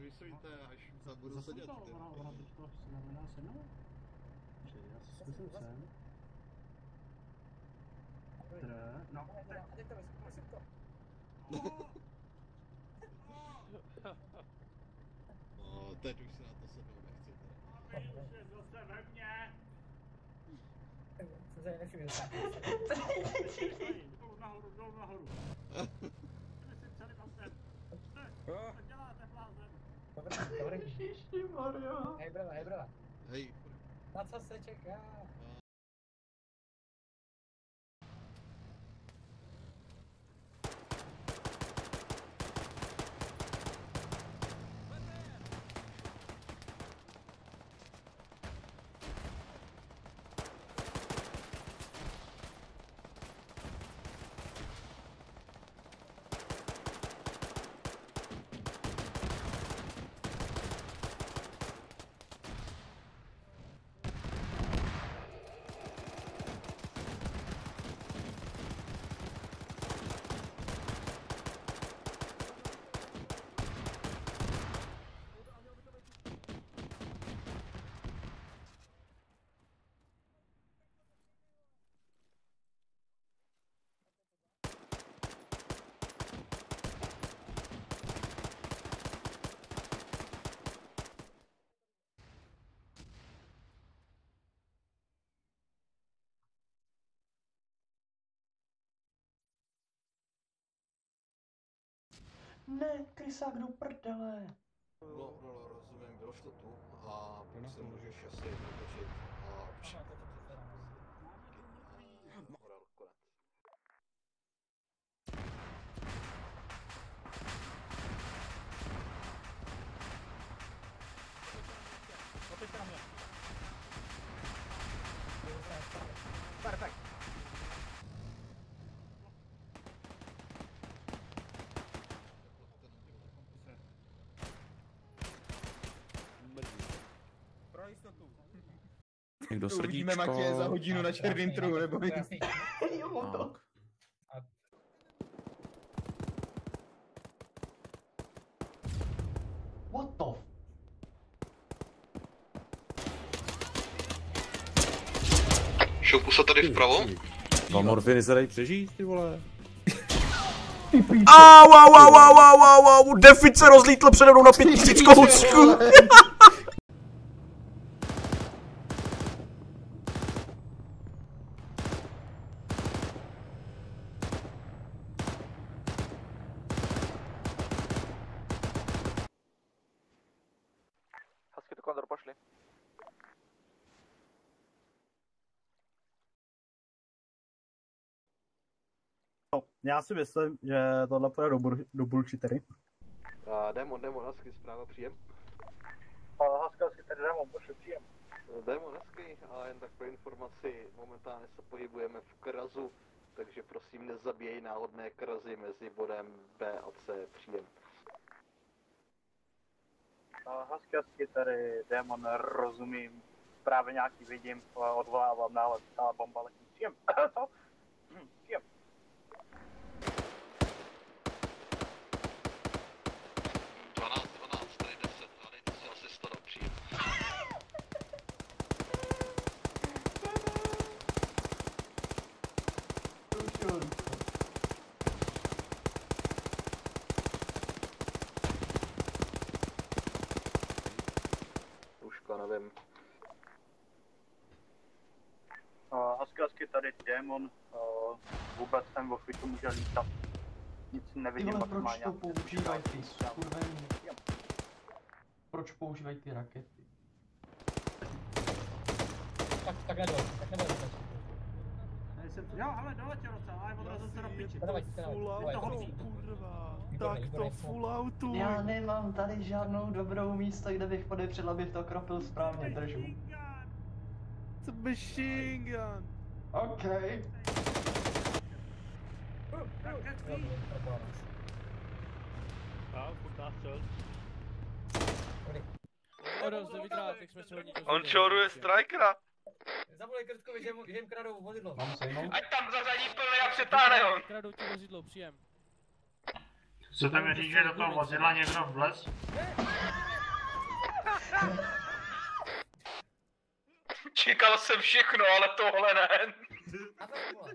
vysvětlíte, až tam budu sedět. Ona teď to znamená se mnou? Já si zkusím sem. No, No, teď už se na to sednout nechci. už je zase ve mně! Jsem se nevšiml. Dolů nahoru. Jsme si psali vlastně. Co děláte, blázen? Dobrý. Ježišmarja. Hej brala. Hej. Na co se čeká? Ne, krysák do prdele. No, rozumím, bylo to tu a pak se můžeš asi otočit a moral konec. Otočte na mě. Perfekt. Pro jistotu. Někdo srdíčko. Uvidíme Matěje za hodinu na černým trhu, nebo my. Jo, mám to. What the f... Šoupu se tady vpravo? Dva morfiny se dají přežít, ty vole. Au, Defic se rozlítl přede mnou na 5000 kousku. Hezky do kondoru pošli. No, já si myslím, že tohle půjde do bullshittery. Demon, hezky, zpráva, příjem. Hezky, tady Demon, pošli příjem. Demon, hezky, a jen tak pro informaci, momentálně se pohybujeme v Krazu, takže prosím nezabíjej náhodné krazy mezi bodem B a C, příjem. Hezky, tady Demon, rozumím. Právě nějaký vidím, odvolávám náhled, ta bomba letí. Příjem. Příjem. Nevím. Hezky, tady Demon, vůbec ten Wolfitu může lítat. Nic nevidím, Tyhle, pak má proč to nějaký... používají ty skurvení? Proč používají ty rakety? Tak nedol. Jo, ale doletěl docela, ale odrazil se do piči. Tak to full autu. Já nemám tady žádnou dobrou místo, kde bych podepřel, abych to kropil správně, držu. To machine gun. OK. On čoruje strikera. Zavolej Krtkovi, že jim kradou vozidlo. Mám sejmout? Ať tam zařadí plný a přetáhne ho. Kradou ti vozidlo, příjem. Chcete mi říct, že do toho vozidla někdo vlez? Čekal jsem všechno, ale tohle ne.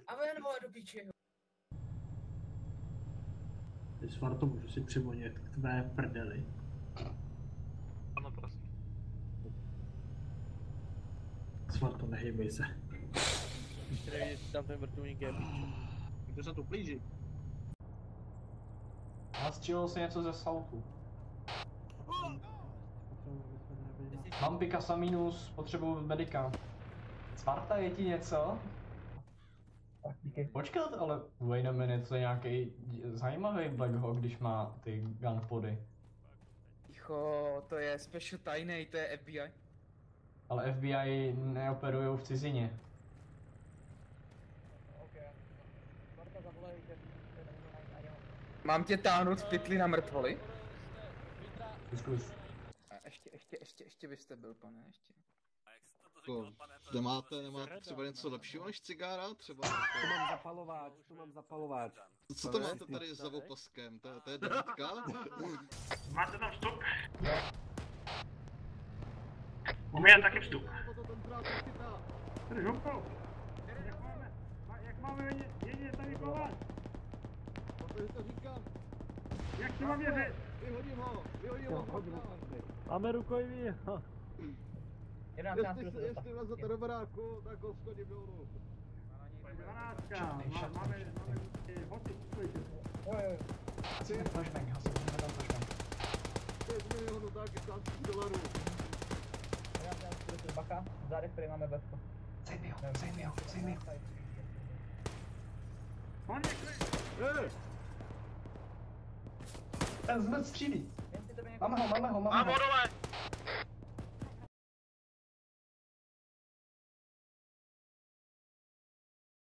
A ven, vole, do píči. Ty Svarto, můžu si přivonět k tvé prdeli. Ano, prosím. Svarto, nehejbej se. Ještě nevíš, jestli tam ten vrtulník je, píče. Kdo se tu plíží? Nastřelil si něco ze Southu. Mám Pikasa minus, potřebuju medika. Sparta, je ti něco? Počkat, ale wait a minute, to je nějaký zajímavý Black Hawk, když má ty gunpody. Ticho, to je special tajný, to je FBI. Ale FBI neoperujou v cizině. Mám tě táhnout v pytli na mrtvoli? Zkus. A ještě byste byl, pane, ještě. Nemáte třeba něco lepšího než cigára? Třeba Tu mám zapalováč, Co to máte tady za opaskem? To je devítka? Máte tam vstup? Umíte taky vstup. Tady žoupou. Jak máme jedině tady kovat? To říkám. Jak ti mám věřit? Vyhodím ho. Máme rukojmí. Jestli vlezete do baráku, tak ho schodím dolů. 12, máme hoty, Hasíme flashbang, hasíme tam flashbang. 5 milionů taky $15. Bacha, v zádech tady máme bezko. Sejmi ho. Ten zbyt střílí. Máme ho. Mám ho dole!